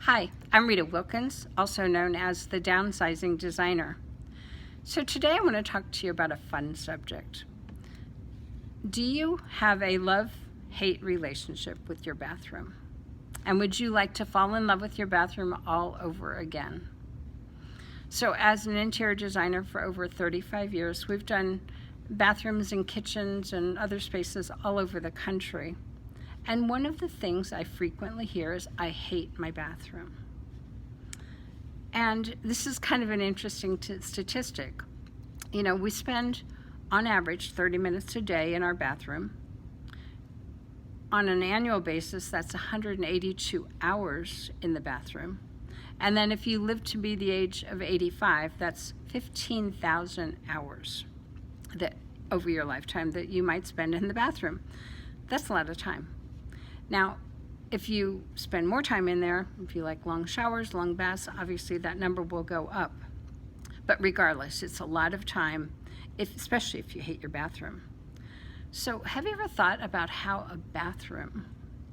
Hi, I'm Rita Wilkins, also known as the Downsizing Designer. So today I want to talk to you about a fun subject. Do you have a love-hate relationship with your bathroom? And would you like to fall in love with your bathroom all over again? So as an interior designer for over 35 years, we've done bathrooms and kitchens and other spaces all over the country. And one of the things I frequently hear is, I hate my bathroom. And this is kind of an interesting statistic. You know, we spend, on average, 30 minutes a day in our bathroom. On an annual basis, that's 182 hours in the bathroom. And then if you live to be the age of 85, that's 15,000 hours that over your lifetime that you might spend in the bathroom. That's a lot of time. Now, if you spend more time in there, if you like long showers, long baths, obviously that number will go up. But regardless, it's a lot of time, especially if you hate your bathroom. So have you ever thought about how a bathroom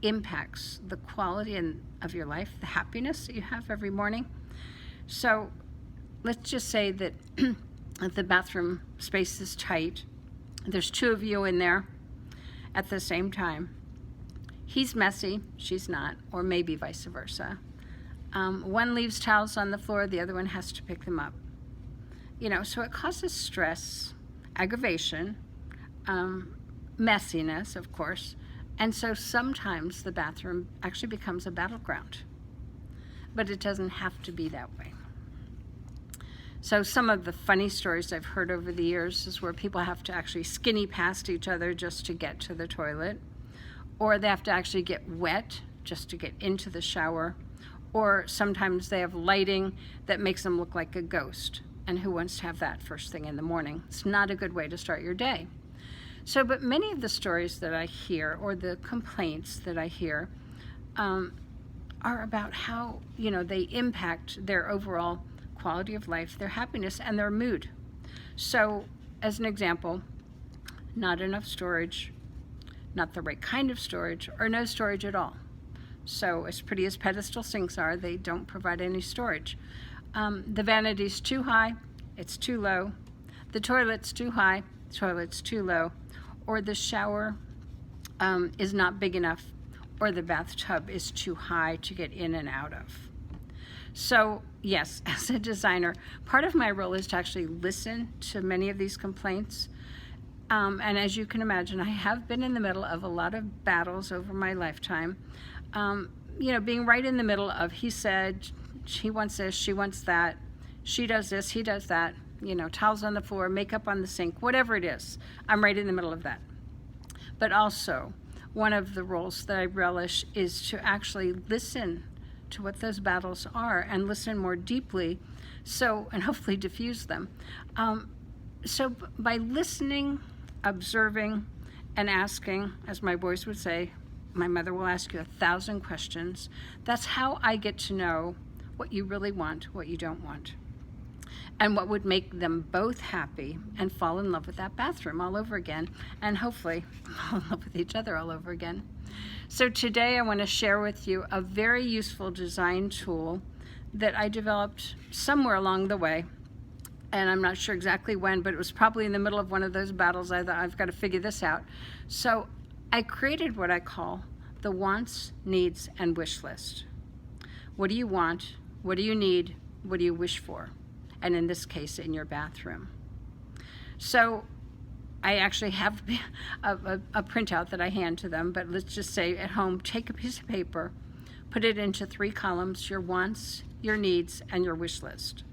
impacts the quality of your life, the happiness that you have every morning? So let's just say that the bathroom space is tight. There's two of you in there at the same time. He's messy, she's not, or maybe vice versa. One leaves towels on the floor, the other one has to pick them up. You know, so it causes stress, aggravation, messiness, of course, and so sometimes the bathroom actually becomes a battleground. But it doesn't have to be that way. So some of the funny stories I've heard over the years is where people have to actually skinny past each other just to get to the toilet, or they have to actually get wet just to get into the shower, or sometimes they have lighting that makes them look like a ghost. And who wants to have that first thing in the morning? It's not a good way to start your day. So, but many of the stories that I hear, or the complaints that I hear, are about how, you know, they impact their overall quality of life, their happiness, and their mood. So, as an example, not enough storage, not the right kind of storage, or no storage at all. So as pretty as pedestal sinks are, they don't provide any storage. The vanity's too high, it's too low. The toilet's too high, the toilet's too low. Or the shower is not big enough, or the bathtub is too high to get in and out of. So yes, as a designer, part of my role is to actually listen to many of these complaints. And as you can imagine, I have been in the middle of a lot of battles over my lifetime. You know, being right in the middle of, he said, he wants this, she wants that, she does this, he does that, you know, towels on the floor, makeup on the sink, whatever it is, I'm right in the middle of that. But also, one of the roles that I relish is to actually listen to what those battles are and listen more deeply, so, and hopefully diffuse them. So by listening, observing, and asking, as my boys would say, my mother will ask you 1,000 questions. That's how I get to know what you really want, what you don't want, and what would make them both happy and fall in love with that bathroom all over again, and hopefully fall in love with each other all over again. So today I want to share with you a very useful design tool that I developed somewhere along the way. And I'm not sure exactly when, but it was probably in the middle of one of those battles. I thought, I've got to figure this out. So I created what I call the wants, needs, and wish list. What do you want? What do you need? What do you wish for? And in this case, in your bathroom. So I actually have a printout that I hand to them, but let's just say at home, take a piece of paper, put it into 3 columns, your wants, your needs, and your wish list.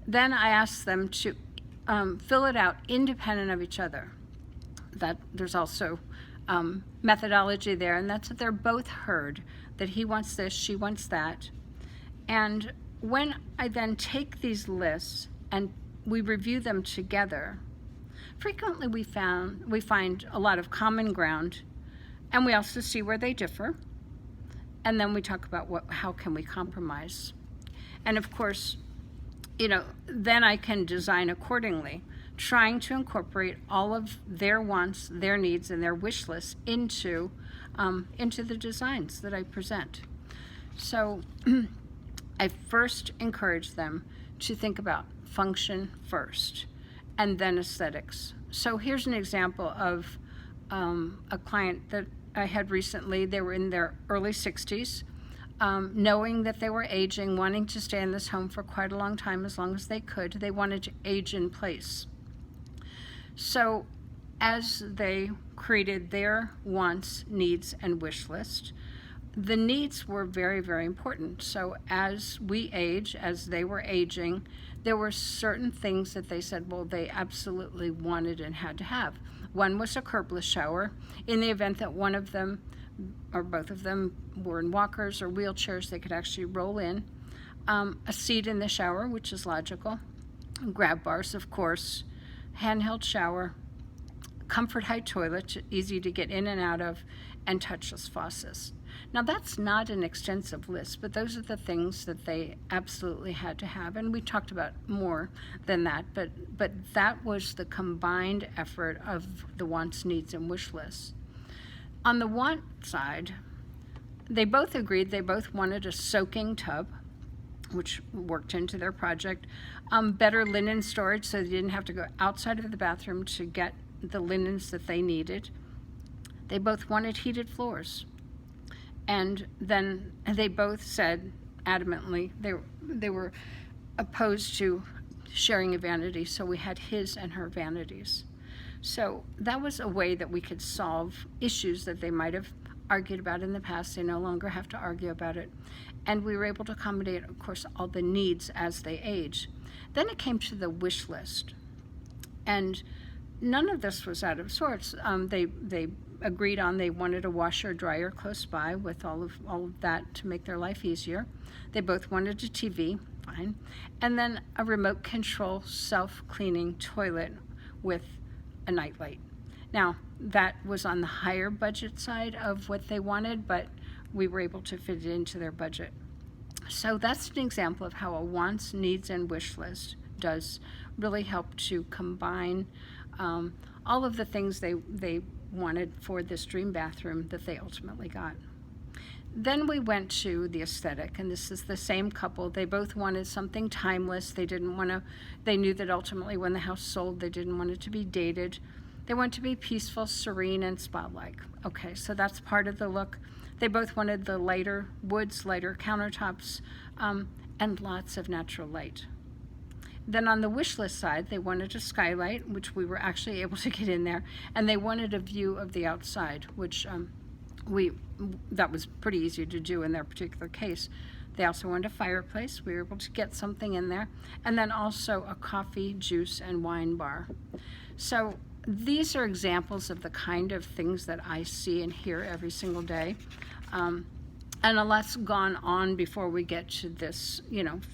Then I asked them to fill it out independent of each other. That there's also methodology there, and that's that they're both heard, that he wants this, she wants that. And when I then take these lists and we review them together, frequently we find a lot of common ground, and we also see where they differ. And then we talk about how can we compromise. And of course, you know, then I can design accordingly, trying to incorporate all of their wants, their needs, and their wish lists into the designs that I present. So I first encourage them to think about function first and then aesthetics. So here's an example of a client that I had recently. They were in their early 60s, knowing that they were aging, wanting to stay in this home for quite a long time, as long as they could. They wanted to age in place. So as they created their wants, needs, and wish list, the needs were very, very important. So as we age, as they were aging, there were certain things that they said, well, they absolutely wanted and had to have. One was a curbless shower. In the event that one of them or both of them were in walkers or wheelchairs, they could actually roll in. A seat in the shower, which is logical. Grab bars, of course. Handheld shower. Comfort height toilet, easy to get in and out of, and touchless faucets. Now that's not an extensive list, but those are the things that they absolutely had to have, and we talked about more than that, but that was the combined effort of the wants, needs, and wish lists. On the want side, they both agreed they both wanted a soaking tub, which worked into their project, better linen storage so they didn't have to go outside of the bathroom to get the linens that they needed. They both wanted heated floors. And then they both said adamantly they were opposed to sharing a vanity, so we had his and her vanities. So that was a way that we could solve issues that they might have argued about in the past. They no longer have to argue about it. And we were able to accommodate, of course, all the needs as they age. Then it came to the wish list. And none of this was out of sorts. They agreed on they wanted a washer dryer close by with all of that to make their life easier. They both wanted a TV, fine. And then a remote control self-cleaning toilet with a nightlight. Now, that was on the higher budget side of what they wanted, but we were able to fit it into their budget. So that's an example of how a wants, needs, and wish list does really help to combine all of the things they wanted for this dream bathroom that they ultimately got. Then we went to the aesthetic, and this is the same couple. They both wanted something timeless. They knew that ultimately when the house sold, they didn't want it to be dated. They want to be peaceful, serene, and spa-like. Okay, so that's part of the look. They both wanted the lighter woods, lighter countertops, and lots of natural light. Then on the wish list side, they wanted a skylight, which we were actually able to get in there, and they wanted a view of the outside, which that was pretty easy to do in their particular case. They also wanted a fireplace. We were able to get something in there, and then also a coffee, juice, and wine bar. So these are examples of the kind of things that I see and hear every single day. And a lot's gone on before we get to this,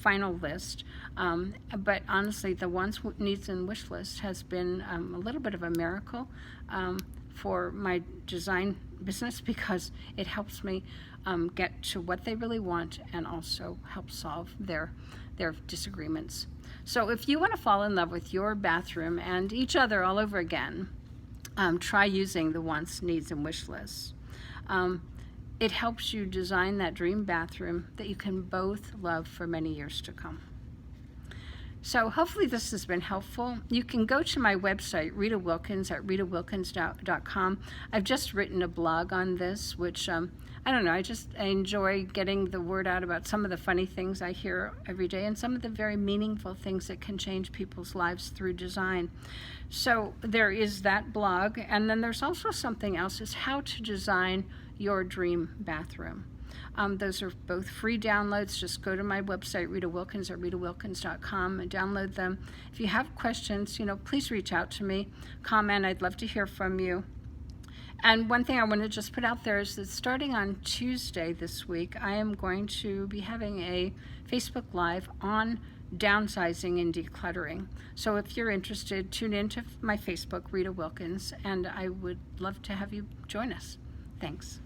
final list. But honestly, the wants, needs, and wish list has been a little bit of a miracle for my design business, because it helps me get to what they really want and also help solve their disagreements. So if you want to fall in love with your bathroom and each other all over again, try using the wants, needs, and wish lists. It helps you design that dream bathroom that you can both love for many years to come. So hopefully this has been helpful. You can go to my website, Rita Wilkins, at ritawilkins.com. I've just written a blog on this, which, I enjoy getting the word out about some of the funny things I hear every day and some of the very meaningful things that can change people's lives through design. So there is that blog, and then there's also something else, is how to design your dream bathroom. Those are both free downloads. Just go to my website, Rita Wilkins, at ritawilkins.com, and download them. If you have questions, please reach out to me, comment. I'd love to hear from you. And one thing I want to just put out there is that starting on Tuesday this week, I am going to be having a Facebook Live on downsizing and decluttering. So if you're interested, tune into my Facebook, Rita Wilkins, and I would love to have you join us. Thanks.